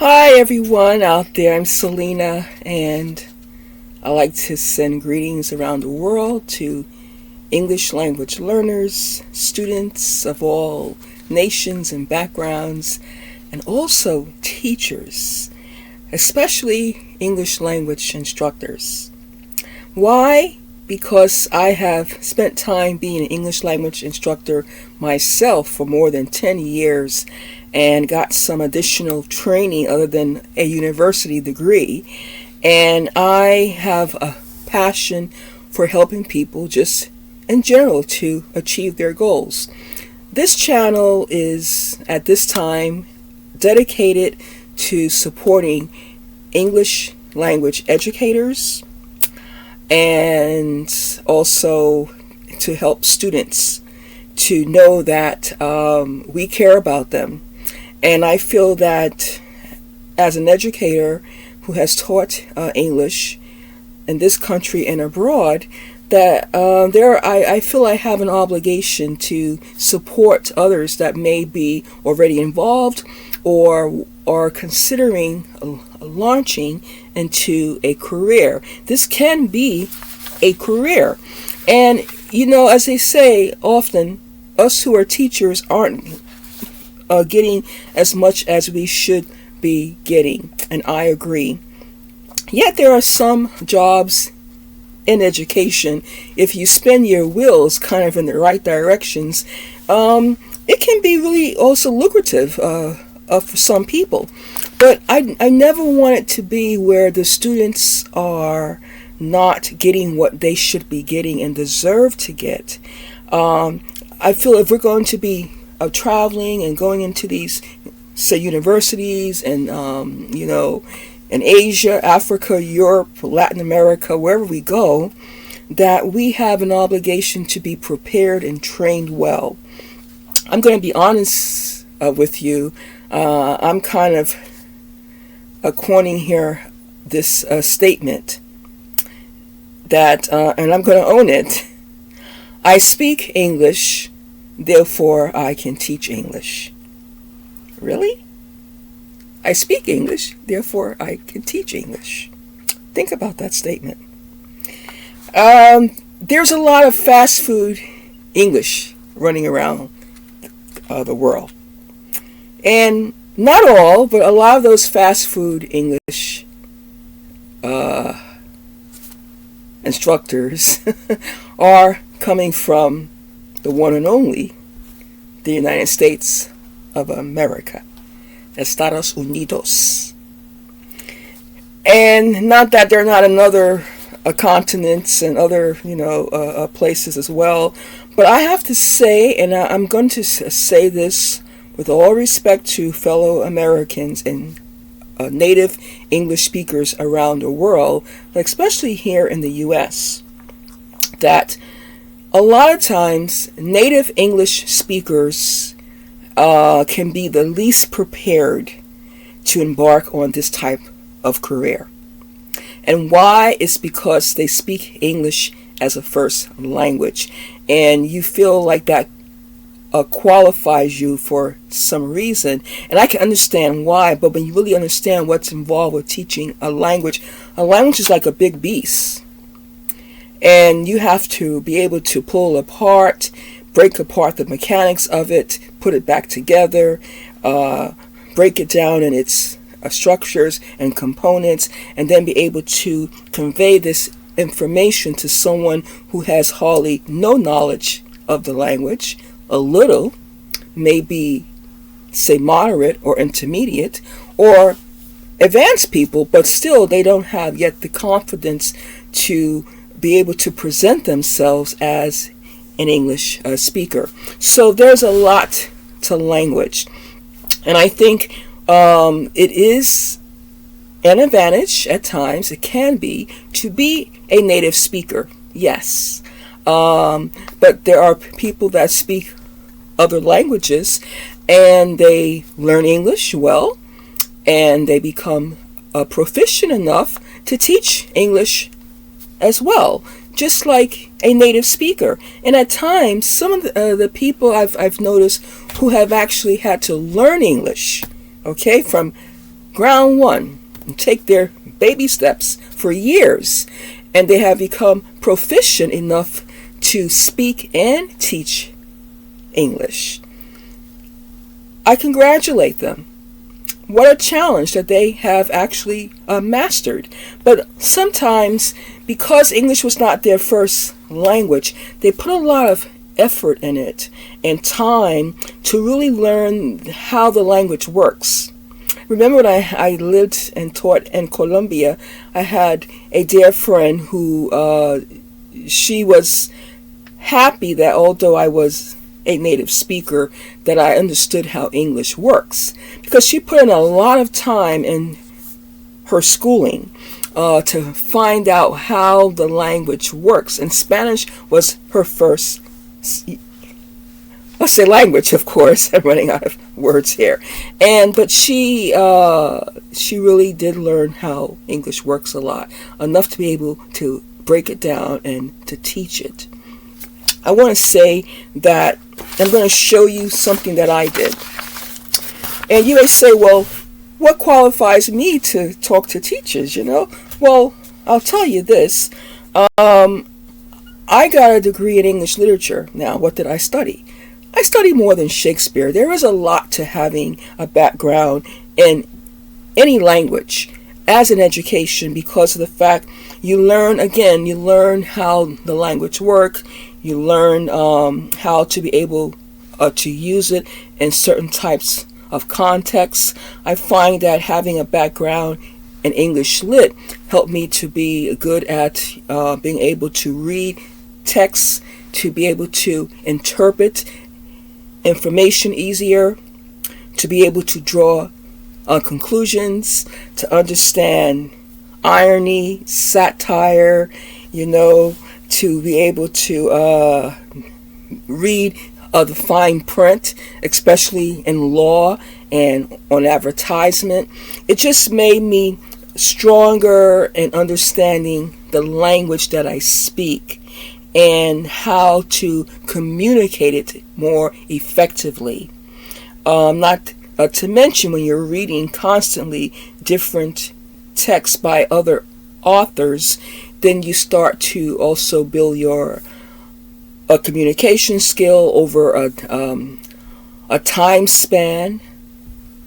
Hi everyone out there, I'm Selena and I like to send greetings around the world to English language learners, students of all nations and backgrounds, and also teachers, especially English language instructors. Why? Because I have spent time being an English language instructor myself for more than 10 years and got some additional training other than a university degree. And I have a passion for helping people just in general to achieve their goals. This channel is at this time dedicated to supporting English language educators and also to help students to know that we care about them. And I feel that as an educator who has taught English in this country and abroad, that I feel I have an obligation to support others that may be already involved or are considering launching into a career. This can be a career. And, as they say often, us who are teachers aren't getting as much as we should be getting. And I agree. Yet there are some jobs in education, if you spin your wheels kind of in the right directions, it can be really also lucrative for some people. But I never want it to be where the students are not getting what they should be getting and deserve to get. I feel if we're going to be traveling and going into these, say, universities and, in Asia, Africa, Europe, Latin America, wherever we go, that we have an obligation to be prepared and trained well. I'm going to be honest with you. I'm kind of coining here this statement that, and I'm going to own it. I speak English, therefore I can teach English. Really? I speak English, therefore I can teach English. Think about that statement. There's a lot of fast food English running around the world. And not all, but a lot of those fast food English instructors are coming from the one and only, the United States of America. Estados Unidos. And not that they're not in other continents and other, places as well. But I have to say, and I'm going to say this with all respect to fellow Americans and native English speakers around the world, especially here in the U.S., that a lot of times native English speakers can be the least prepared to embark on this type of career. And why? It's because they speak English as a first language. And you feel like that qualifies you for some reason. And I can understand why, but when you really understand what's involved with teaching a language is like a big beast. And you have to be able to pull apart, break apart the mechanics of it, put it back together, break it down in its structures and components, and then be able to convey this information to someone who has hardly no knowledge of the language, a little, maybe, say, moderate or intermediate, or advanced people, but still they don't have yet the confidence to be able to present themselves as an English speaker. So there's a lot to language. And I think it is an advantage at times, it can be, to be a native speaker. Yes. But there are people that speak other languages and they learn English well and they become proficient enough to teach English as well, just like a native speaker. And at times, some of the people I've noticed who have actually had to learn English, okay, from ground one and take their baby steps for years, and they have become proficient enough to speak and teach English. I congratulate them. What a challenge that they have actually mastered. But sometimes, because English was not their first language, they put a lot of effort in it and time to really learn how the language works. Remember when I lived and taught in Colombia, I had a dear friend who she was happy that although I was a native speaker, that I understood how English works, because she put in a lot of time in her schooling to find out how the language works. And Spanish was her first, I'll say language, of course. I'm running out of words here. But she really did learn how English works a lot, enough to be able to break it down and to teach it. I want to say that I'm going to show you something that I did. And you may say, well, what qualifies me to talk to teachers, Well, I'll tell you this. I got a degree in English literature. Now, what did I study? I studied more than Shakespeare. There is a lot to having a background in any language as an education, because of the fact you learn how the language works. You learn how to be able to use it in certain types of contexts. I find that having a background in English Lit helped me to be good at being able to read texts, to be able to interpret information easier, to be able to draw conclusions, to understand irony, satire, to be able to read the fine print, especially in law and on advertisement. It just made me stronger in understanding the language that I speak and how to communicate it more effectively. Not to mention, when you're reading constantly different texts by other authors, then you start to also build your communication skill over a time span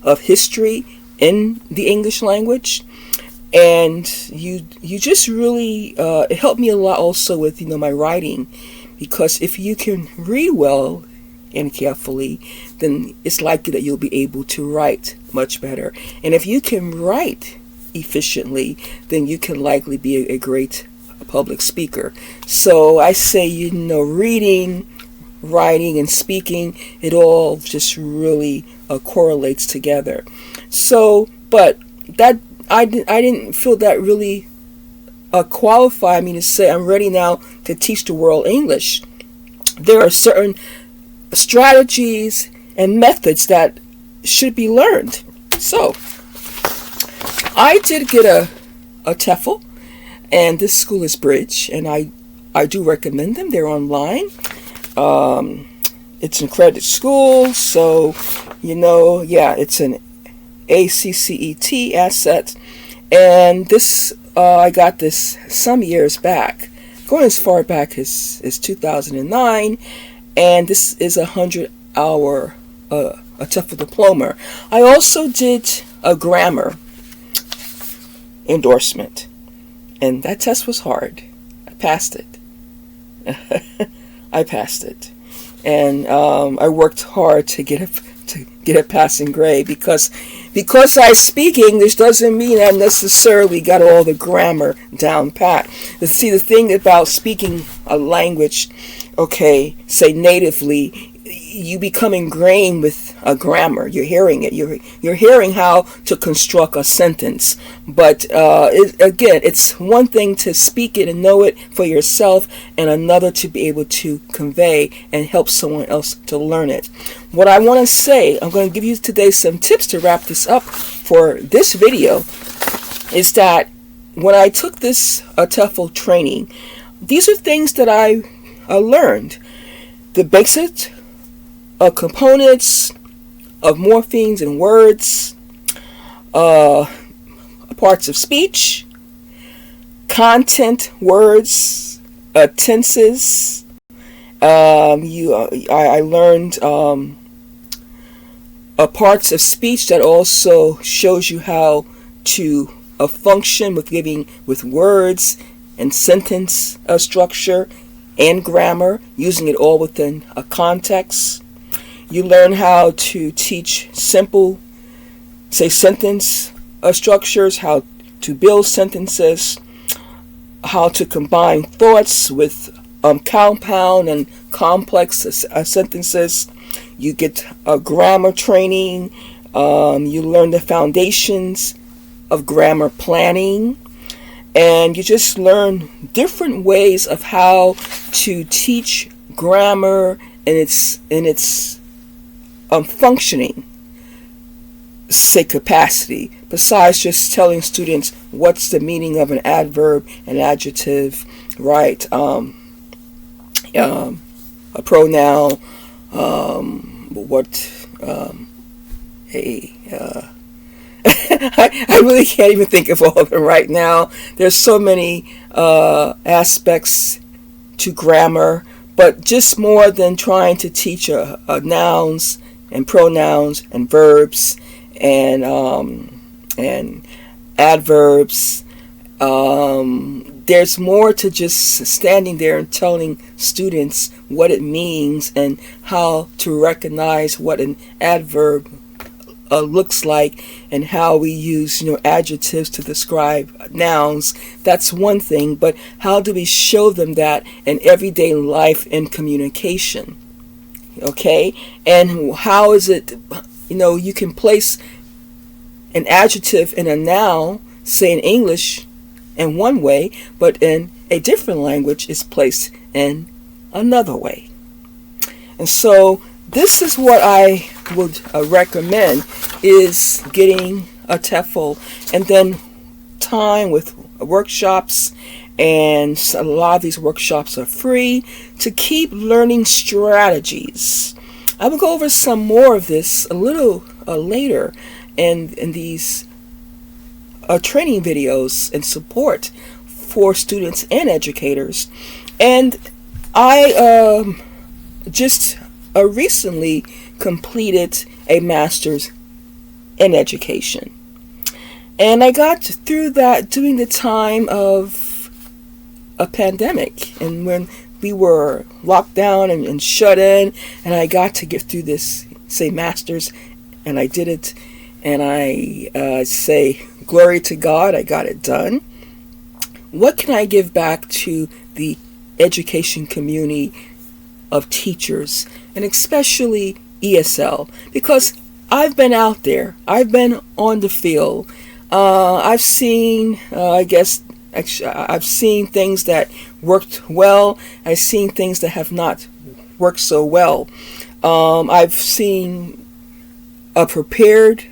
of history in the English language. And you just really, it helped me a lot also with, my writing, because if you can read well and carefully, then it's likely that you'll be able to write much better. And if you can write efficiently, then you can likely be a great public speaker. So I say, reading, writing, and speaking, it all just really correlates together. So, but that I didn't feel that really qualified me to say I'm ready now to teach the world English. There are certain strategies and methods that should be learned. So I did get a TEFL, and this school is Bridge, and I do recommend them. They're online. It's an accredited school, so it's an ACCET asset. And this I got this some years back, going as far back as 2009, and this is a 100-hour a TEFL diploma. I also did a grammar endorsement, and that test was hard. I passed it. I passed it, and I worked hard to get a passing grade, because I speak English doesn't mean I necessarily got all the grammar down pat. See, the thing about speaking a language, say natively, you become ingrained with a grammar. You're hearing it. You're hearing how to construct a sentence. But it's one thing to speak it and know it for yourself, and another to be able to convey and help someone else to learn it. What I want to say, I'm going to give you today some tips to wrap this up for this video, is that when I took this TEFL training, these are things that I learned. The basics of components, of morphemes and words, uh, parts of speech, content, words, tenses. I learned parts of speech that also shows you how to function with words and sentence structure and grammar, using it all within a context. You learn how to teach simple, say, sentence structures, how to build sentences, how to combine thoughts with compound and complex sentences. You get grammar training. You learn the foundations of grammar planning, and you just learn different ways of how to teach grammar in its functioning, say, capacity, besides just telling students what's the meaning of an adverb, an adjective, right? A pronoun, I really can't even think of all of them right now. There's so many aspects to grammar, but just more than trying to teach nouns and pronouns and verbs and adverbs. There's more to just standing there and telling students what it means and how to recognize what an adverb looks like, and how we use adjectives to describe nouns. That's one thing, but how do we show them that in everyday life and communication? Okay, and how is it you can place an adjective in a noun, say in English, in one way, but in a different language it's placed in another way. And so this is what I would recommend, is getting a TEFL and then time with workshops, and a lot of these workshops are free, to keep learning strategies. I will go over some more of this a little later in these training videos and support for students and educators. And I just recently completed a master's in education, and I got through that during the time of a pandemic, and when we were locked down and shut in, and I got to get through this, say, master's, and I did it, and I say glory to God, I got it done. What can I give back to the education community of teachers, and especially ESL? Because I've been out there, I've been on the field, I've seen, I've seen things that worked well, I've seen things that have not worked so well. I've seen prepared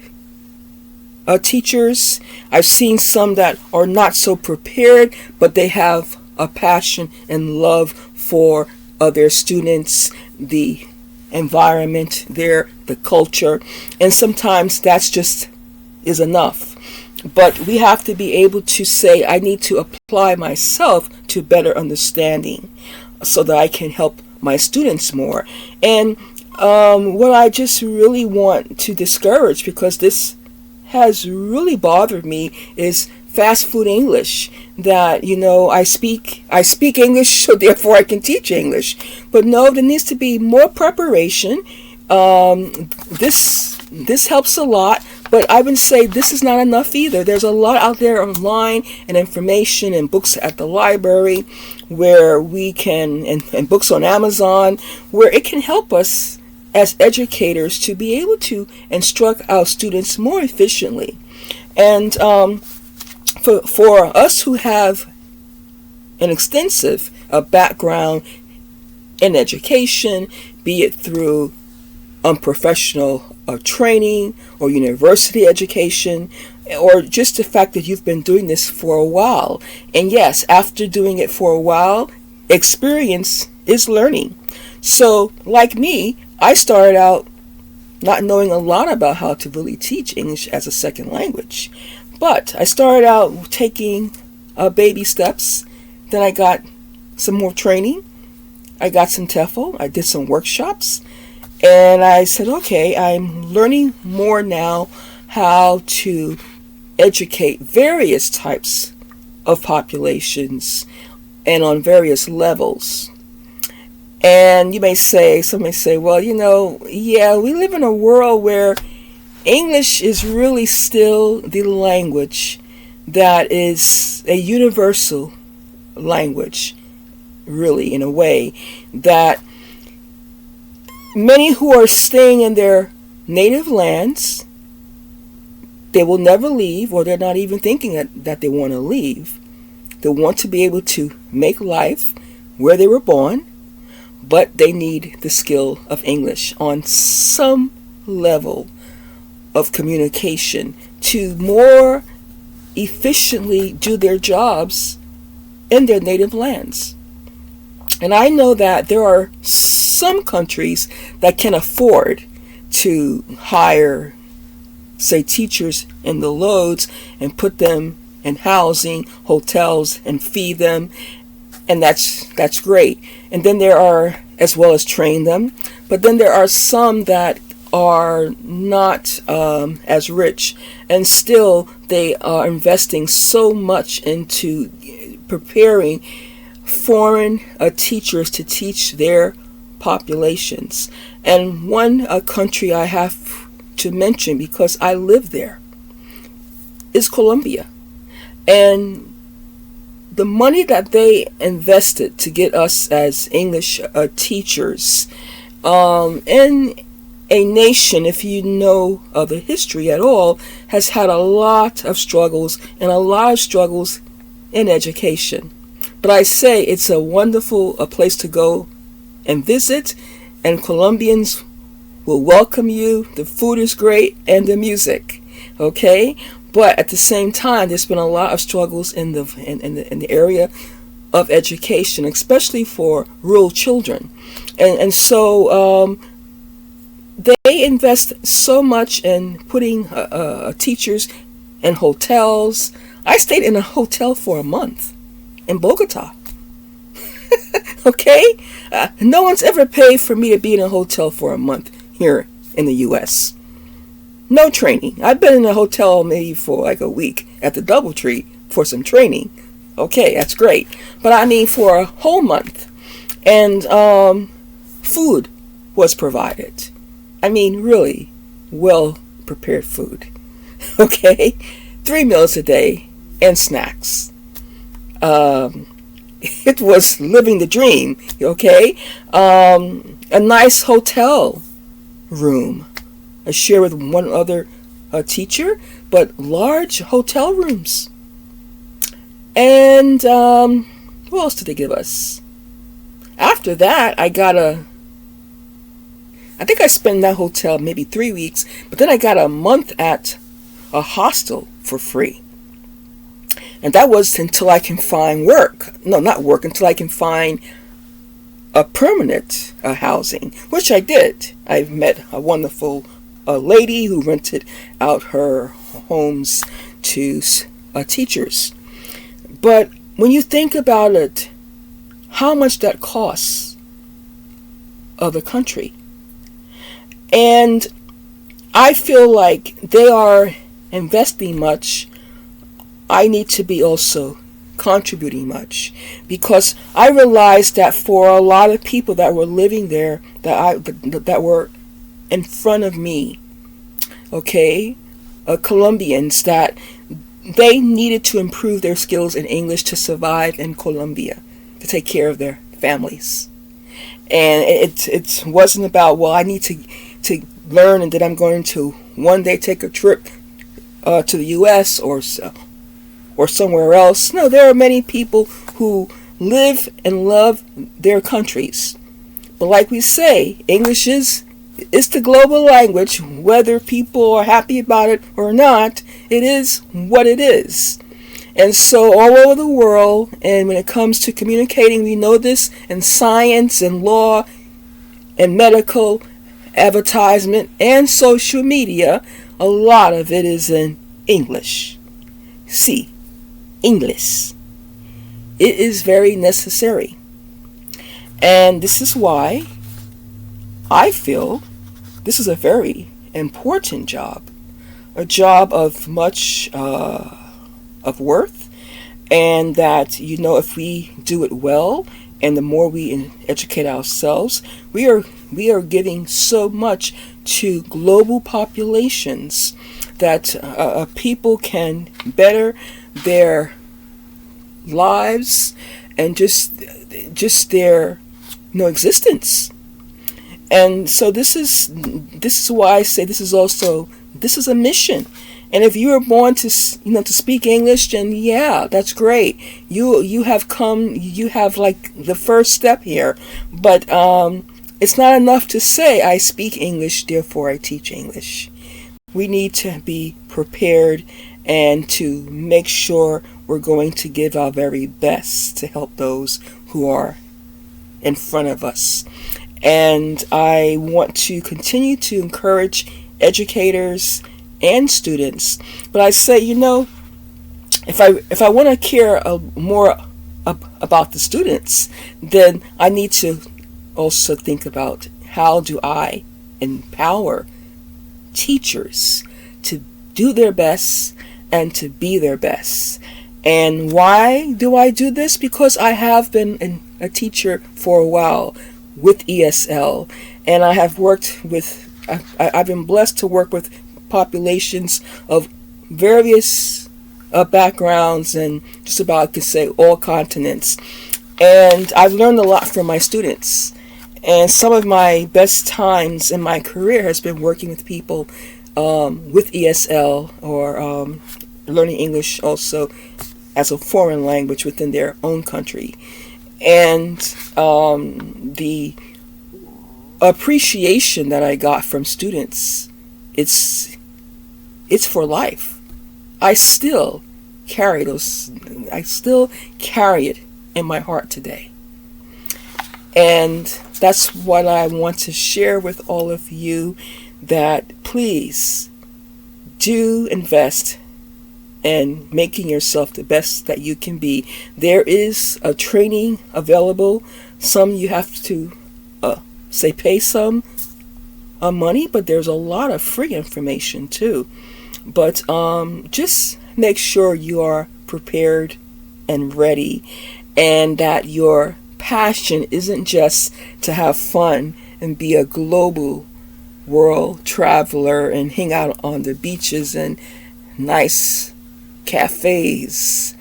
teachers. I've seen some that are not so prepared, but they have a passion and love for their students, the environment there, the culture, and sometimes that's just is enough. But we have to be able to say, I need to apply myself to better understanding so that I can help my students more. And what I just really want to discourage, because this has really bothered me, is fast food English. That I speak English, so therefore I can teach English. But no, there needs to be more preparation. This helps a lot, but I would say this is not enough either. There's a lot out there online, and information and books at the library where we can, and books on Amazon, where it can help us as educators to be able to instruct our students more efficiently. And for us who have an extensive background in education, be it through unprofessional training or university education, or just the fact that you've been doing this for a while. And yes, after doing it for a while, experience is learning. So like me, I started out not knowing a lot about how to really teach English as a second language. But I started out taking baby steps. Then I got some more training. I got some TEFL. I did some workshops. And I said, okay, I'm learning more now how to educate various types of populations and on various levels. And some may say, well, yeah, we live in a world where English is really still the language that is a universal language, really, in a way, that many who are staying in their native lands, they will never leave, or they're not even thinking that they want to leave. They want to be able to make life where they were born, but they need the skill of English on some level of communication to more efficiently do their jobs in their native lands. And I know that there are some countries that can afford to hire, say, teachers in the loads and put them in housing, hotels, and feed them. And that's great. And then there are, as well as train them, but then there are some that are not as rich, and still they are investing so much into preparing foreign teachers to teach their populations. And one country I have to mention, because I live there, is Colombia. And the money that they invested to get us as English teachers in a nation, if you know of the history at all, has had a lot of struggles and a lot of struggles in education. But I say it's a wonderful place to go and visit, and Colombians will welcome you. The food is great and the music, okay? But at the same time, there's been a lot of struggles in the area of education, especially for rural children, and so they invest so much in putting teachers in hotels. I stayed in a hotel for a month in Bogota. Okay, no one's ever paid for me to be in a hotel for a month here in the U.S. No training. I've been in a hotel maybe for like a week at the DoubleTree for some training. Okay, that's great. But I mean for a whole month. And food was provided. I mean really well prepared food. Okay? 3 meals a day and snacks. It was living the dream. Okay? A nice hotel room. I share with one other teacher, but large hotel rooms. And what else did they give us? After that, I think I spent in that hotel maybe 3 weeks, but then I got a month at a hostel for free. And that was until I can find work. No, not work, until I can find a permanent housing, which I did. I met a wonderful lady who rented out her homes to teachers. But when you think about it, how much that costs of the country. And I feel like they are investing much. I need to be also contributing much, because I realized that for a lot of people that were living there, that were in front of me, okay, Colombians, that they needed to improve their skills in English to survive in Colombia, to take care of their families. And it wasn't about, well, I need to learn and then I'm going to one day take a trip to the U.S. or somewhere else. No, there are many people who live and love their countries. But like we say, English is the global language. Whether people are happy about it or not, it is what it is. And so all over the world, and when it comes to communicating, we know this in science and law and medical advertisement, and social media, a lot of it is in English. See, English. It is very necessary. And this is why I feel this is a very important job. A job of much of worth, and that, if we do it well, and the more we educate ourselves, we are giving so much to global populations that people can better their lives and just their existence. And so this is why I say this is a mission. And if you are born to speak English, then yeah, that's great. You have like the first step here. But it's not enough to say I speak English, therefore I teach English. We need to be prepared and to make sure we're going to give our very best to help those who are in front of us. And I want to continue to encourage educators and students. But I say, if I want to care more about the students, then I need to also think about how do I empower teachers to do their best and to be their best. And why do I do this? Because I have been a teacher for a while with ESL, and I have worked with, I've been blessed to work with populations of various backgrounds and just about, I could say, all continents. And I've learned a lot from my students. And some of my best times in my career has been working with people with ESL or learning English also as a foreign language within their own country. And the appreciation that I got from students, it's for life. I still carry it in my heart today. And that's what I want to share with all of you, that please do invest in making yourself the best that you can be. There is a training available. Some you have to pay some money, but there's a lot of free information too. But just make sure you are prepared and ready, and that your passion isn't just to have fun and be a global world traveler and hang out on the beaches and nice cafes,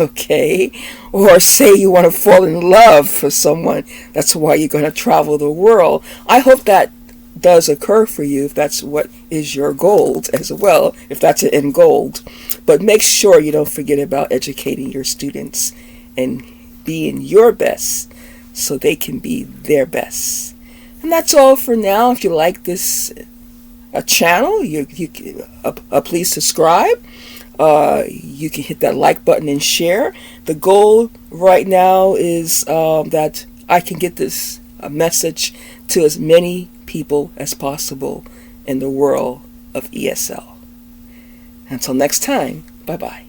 okay? Or say you want to fall in love for someone. That's why you're going to travel the world. I hope that does occur for you, if that's what is your goal as well, if that's an end goal. But make sure you don't forget about educating your students and being your best so they can be their best. And that's all for now. If you like this channel, you please subscribe. You can hit that like button and share. The goal right now is that I can get this message to as many people as possible in the world of ESL. Until next time, bye-bye.